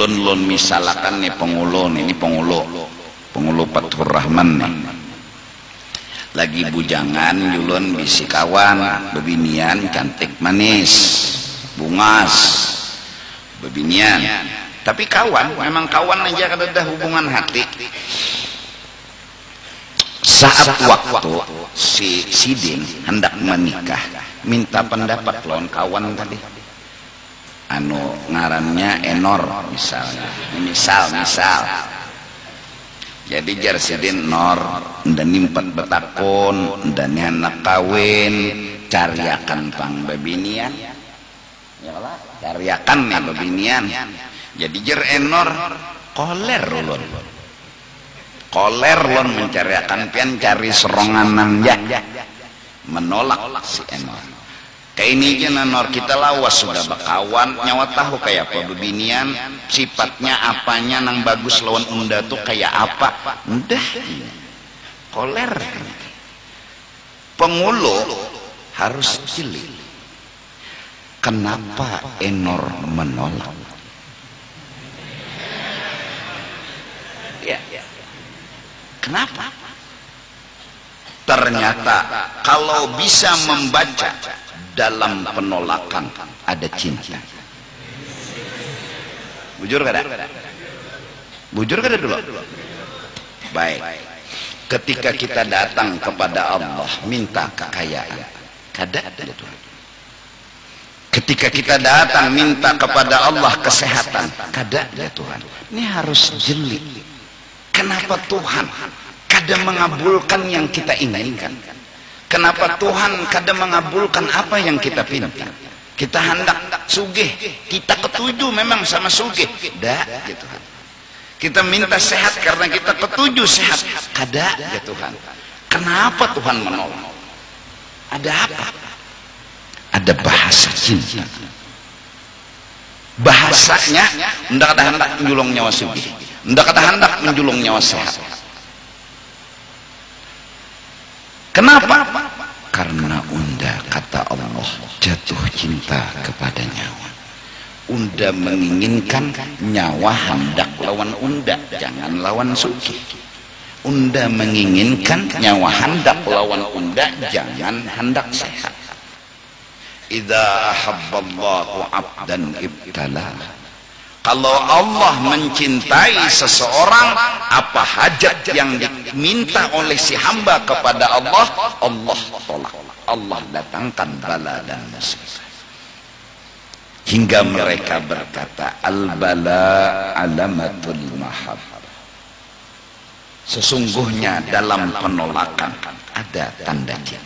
ulun misalakan nih pengulu nih, ini pengulu Fathur Rahman nih, lagi bujangan julun bisi kawan bebinian cantik manis bungas bebinian, tapi kawan memang kawan aja kada ada hubungan hati. Saat waktu si Sidin hendak menikah, minta pendapat lawan kawan tadi, anu ngarannya Enor misalnya, misal jadi jar Sidin Nor dan nimpat betakun dan anak kawin cariakan pang bebinian ya lah, cariakan nih bebinian. Jadi jar Enor koler lon mencariakan pian cari seronganan ya, menolak si Enor. Kayak ini aja Nor, kita lawas sudah bakawan nyawa tahu kayak apa bebinian, sifatnya apanya nang bagus lawan unda tuh kayak apa, udah koler. Pengulu harus cilik. Kenapa Enor menolak? Ya. Kenapa? Ternyata kalau bisa membaca dalam penolakan ada cinta. Bujur kada? Bujur kada dulu? Baik. Ketika kita datang kepada Allah minta kekayaan, kada ada Tuhan. Ketika kita datang minta kepada Allah kesehatan, kada ada Tuhan. Ini harus jeli. Kenapa Tuhan kada mengabulkan yang kita inginkan? Kenapa Tuhan kada mengabulkan apa yang kita pinta? Kita hendak sugih, kita ketuju memang sama sugih, dah ya Tuhan. Kita minta sehat karena kita ketuju sehat, kada ya Tuhan. Kenapa Tuhan menolak? Ada apa? Ada bahasa cinta. Bahasanya ndak ada hendak menjulung nyawa sugih, ndak ada hendak menjulung nyawa sehat. Kenapa? Karena unda kata Allah jatuh cinta kepada nyawa. Unda menginginkan nyawa hendak lawan unda, jangan lawan sugih. Unda menginginkan nyawa hendak lawan unda, jangan hendak sehat. Idza ahabballahu 'abdan ibtala. Kalau Allah mencintai seseorang, apa hajat yang diminta oleh si hamba kepada Allah, Allah tolak. Allah datangkan bala dan musibah. Hingga mereka berkata, al-bala alamatul mahabbah. Sesungguhnya dalam penolakan ada tanda cinta.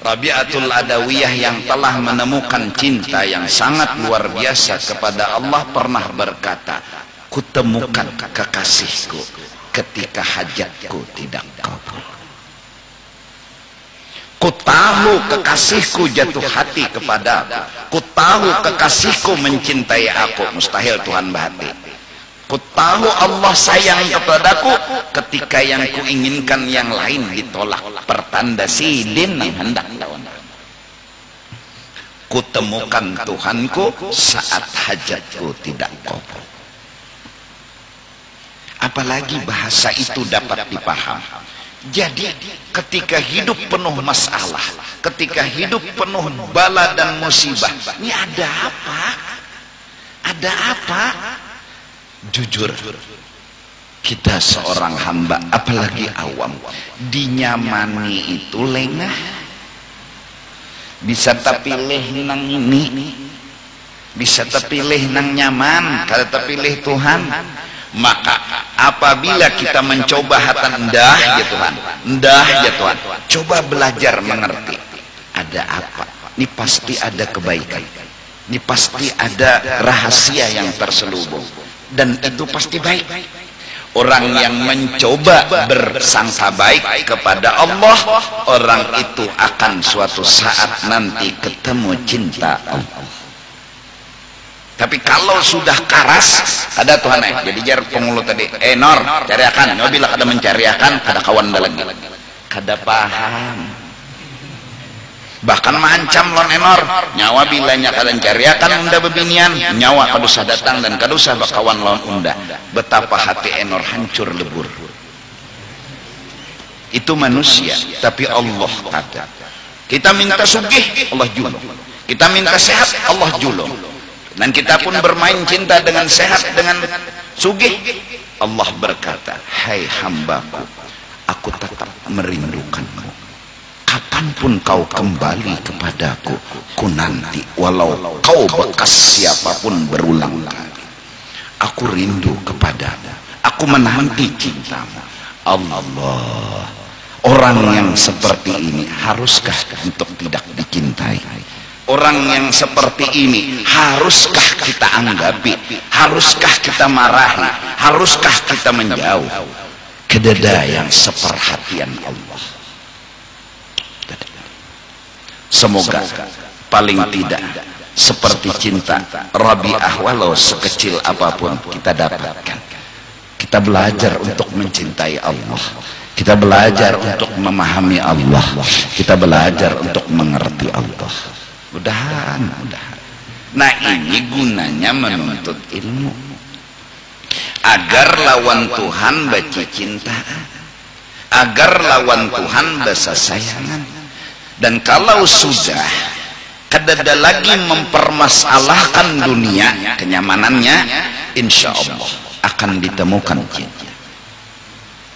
Rabi'atul Adawiyah yang telah menemukan cinta yang sangat luar biasa kepada Allah pernah berkata, kutemukan kekasihku ketika hajatku tidak kabul. Ku tahu kekasihku jatuh hati kepada aku. Ku tahu kekasihku mencintai aku. Mustahil Tuhan bahati. Ku tahu Allah sayang kepadaku ketika yang kuinginkan yang lain ditolak. Pertanda Sidin yang hendak lawan. Ku temukan Tuhanku saat hajatku tidak kabul. Apalagi bahasa itu dapat dipaham. Jadi ketika hidup penuh masalah, ketika hidup penuh bala dan musibah, ini ada apa? Ada apa? Jujur, kita seorang hamba, apalagi awam, dinyamani itu lengah. Bisa terpilih nang ini, bisa terpilih nang nyaman, kada terpilih Tuhan. Maka apabila kita mencoba hatan endah ya Tuhan, endah ya Tuhan, coba belajar mengerti ada apa. Ini pasti ada kebaikan, ini pasti ada rahasia yang terselubung, dan itu pasti baik. Orang yang mencoba bersangka baik kepada Allah, orang itu akan suatu saat nanti ketemu cinta Allah. Tapi kalau sudah karas, ada Tuhan jadi jar pengulu tadi, Nor, cariakan. Bila kada mencariakan, kada kawan lagi, kada paham. bahkan mengancam lon enor nyawa bilanya kalian cariakan unda bebinian nyawa kadosa datang dan kadosa bakawan lawan unda. Betapa hati enor hancur lebur. Itu manusia, tapi Allah kata kita minta sugih Allah julung, kita minta sehat Allah julung, dan kita pun bermain cinta dengan sehat dengan sugih. Allah berkata, hai hambaku, aku tetap merindukanmu. Kapanpun kau kembali kepadaku, ku nanti walau kau bekas siapapun berulang kali. Aku rindu kepadamu, aku menanti cintamu. Allah, orang yang seperti ini haruskah untuk tidak dicintai? Orang yang seperti ini haruskah kita anggapi? Haruskah kita marahi? Haruskah kita menjauh? Kedada yang seperhatian Allah. Semoga paling tidak seperti cinta Rabi'ah, walau sekecil apapun kita dapatkan. Kita belajar untuk mencintai Allah, kita belajar untuk memahami Allah, kita belajar untuk mengerti Allah. Mudah-mudahan. Nah, ini gunanya menuntut ilmu agar lawan Tuhan baci cinta, agar lawan Tuhan basa sayangan. Dan kalau sudah kadada lagi mempermasalahkan dunia kenyamanannya, insya Allah akan ditemukan cinta.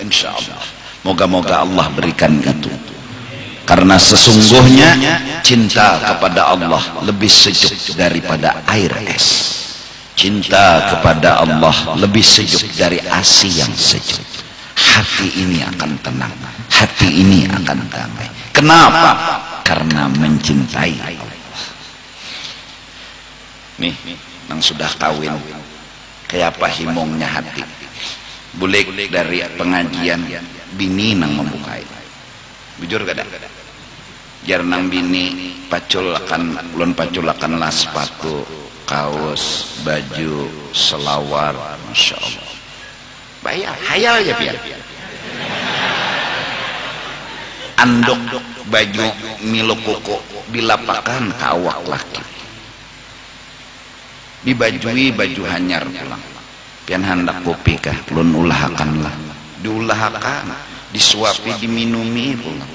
Insya Allah, moga-moga Allah berikan itu. Karena sesungguhnya cinta kepada Allah lebih sejuk daripada air es. Cinta kepada Allah lebih sejuk dari ASI yang sejuk. Hati ini akan tenang, hati ini akan damai. Kenapa? Karena mencintai Allah. Nih, yang sudah kawin, kayak apa himongnya hati. Bulik dari pengajian, bini nang membukai. Bujur kada? Jar nang bini paculakan, ulun paculakan lah sepatu, kaos, baju, selawar, masya Allah. Bayar, hayal ya pian. Andok baju milo koko dilapakan kawak laki, dibajui baju hanyar pulang. Pian hendak kopi kah lun ulahakan lah, diulahakan, disuapi, diminumi pulang.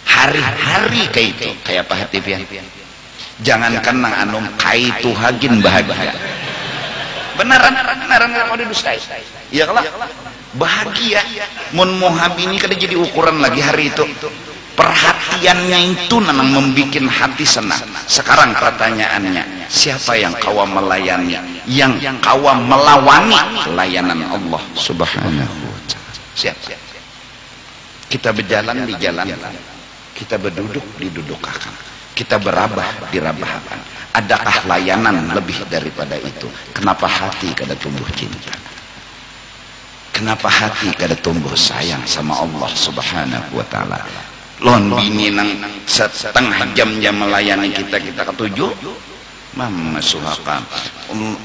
Hari-hari kayak itu, kayak apa hati pian? Jangankan nang anum kai tuhagin bahagia. Benaran nggak mau didustai. Iya kalah. Bahagia mun muhabini kada jadi ukuran lagi hari itu. Perhatiannya itu memang membuat hati senang. Sekarang pertanyaannya, siapa yang kawa melayani, yang kawa melawani layanan Allah Subhanahu wa ta'ala? Siapa? Kita berjalan di jalan, kita berduduk di dudukakan, kita berabah di rabahan. Adakah layanan lebih daripada itu? Kenapa hati kada tumbuh cinta? Kenapa hati kada tumbuh sayang sama Allah Subhanahu wa ta'ala? Lon bini nang setengah jam melayani kita ketujuh, mama suhaka.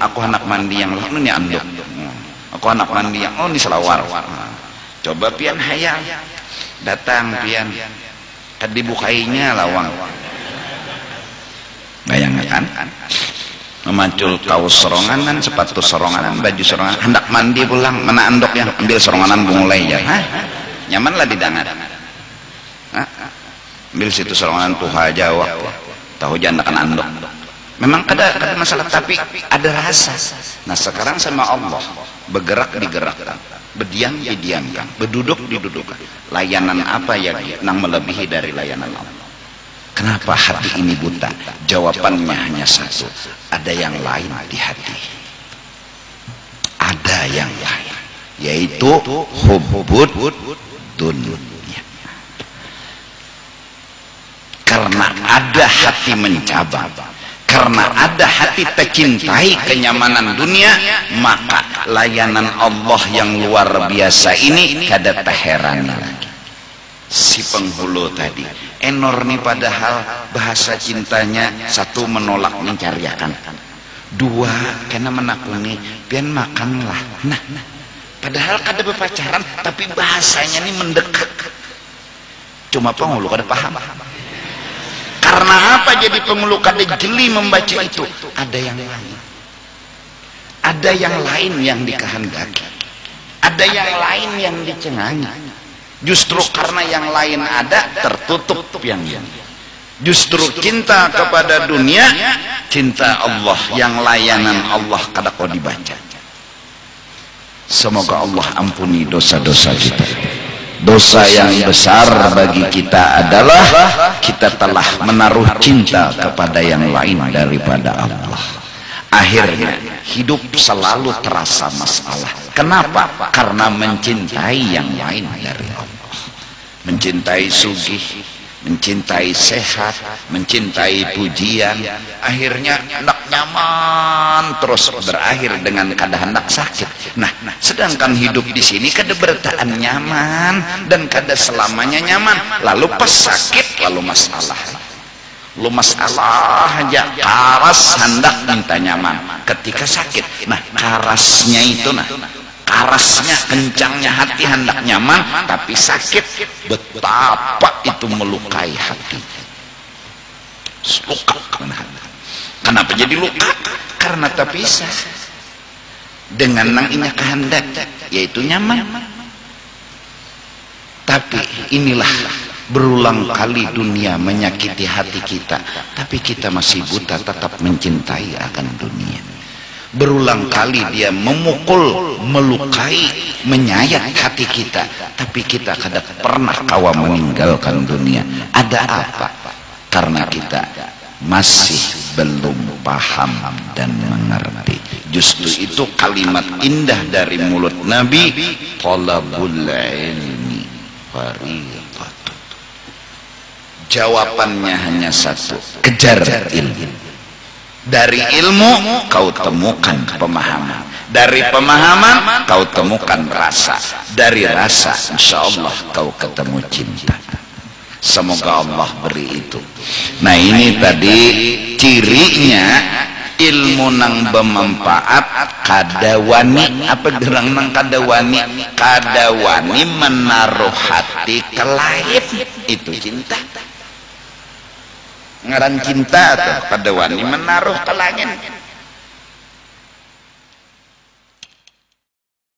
Aku anak mandi yang lalu ni anduk. Aku anak mandi yang ni selawar. Coba pian hayal datang pian, kad dibukainya lawang. Bayangkan memacul kaos soronganan, sepatu soronganan, baju soronganan, hendak mandi pulang, mana andok ya, ambil soronganan mulai ya, nyaman lah didangar. Ambil situ soronganan tuha Jawa, tahu jangan andok. Memang ada masalah, tapi ada rasa. Nah sekarang sama Allah, bergerak digerakkan, berdiam didiamkan, berduduk didudukkan. Layanan apa yang nang melebihi dari layanan Allah? Kenapa hati ini buta? Jawabannya hanya satu. Ada yang lain di hati. Ada yang lain, yaitu hubbud dunia. Karena ada hati mencabang, karena ada hati tercintai kenyamanan dunia, maka layanan Allah yang luar biasa ini kada terherani lagi. Si penghulu tadi enor nih, padahal bahasa cintanya satu menolak mencariakan, dua kena menakuni pian makanlah. Nah padahal kada berpacaran tapi bahasanya nih mendekat. Cuma penghulu kada paham. Karena apa jadi pengeluh kada jeli membaca itu? Ada yang lain. Ada yang lain yang dikehendaki. Ada yang lain yang dicengangi. Justru karena yang lain ada, tertutup yang lain. Justru cinta kepada dunia, cinta Allah, yang layanan Allah kada kau dibaca. Semoga Allah ampuni dosa-dosa kita. Dosa yang besar bagi kita adalah kita telah menaruh cinta kepada yang lain daripada Allah. Akhirnya hidup selalu terasa masalah. Kenapa? Karena mencintai yang lain dari Allah. Mencintai sugih, mencintai sehat, mencintai pujian, akhirnya hendak nyaman terus berakhir dengan kada hendak sakit. Nah, sedangkan hidup di sini kada bertahan nyaman dan kada selamanya nyaman. Lalu pas sakit lalu masalah. Lu masalah aja karas hendak minta nyaman ketika sakit. Nah, karasnya itu karasnya kencangnya hati hendak nyaman tapi sakit, betapa itu melukai hati. Luka. Kenapa jadi luka? Karena tak bisa dengan nang inya kehendak, yaitu nyaman. Tapi inilah berulang kali dunia menyakiti hati kita, tapi kita masih buta tetap mencintai akan dunia. Berulang kali dia memukul, melukai, menyayat hati kita, tapi kita kada pernah kawa meninggalkan dunia. Ada apa? Karena kita masih belum paham dan mengerti. Justru itu kalimat indah dari mulut Nabi, talabul ilmi fariqatun. Jawabannya hanya satu, kejar ilmu. Dari ilmu kau temukan pemahaman. Dari pemahaman kau temukan rasa. Dari rasa insya Allah kau ketemu cinta. Semoga Allah beri itu. Nah, ini tadi cirinya ilmu nang bermanfaat kadawani. Apa gerang nang kadawani? Kadawani menaruh hati ke lain. Itu cinta. Ngaran cinta atau kadawani menaruh ke langit.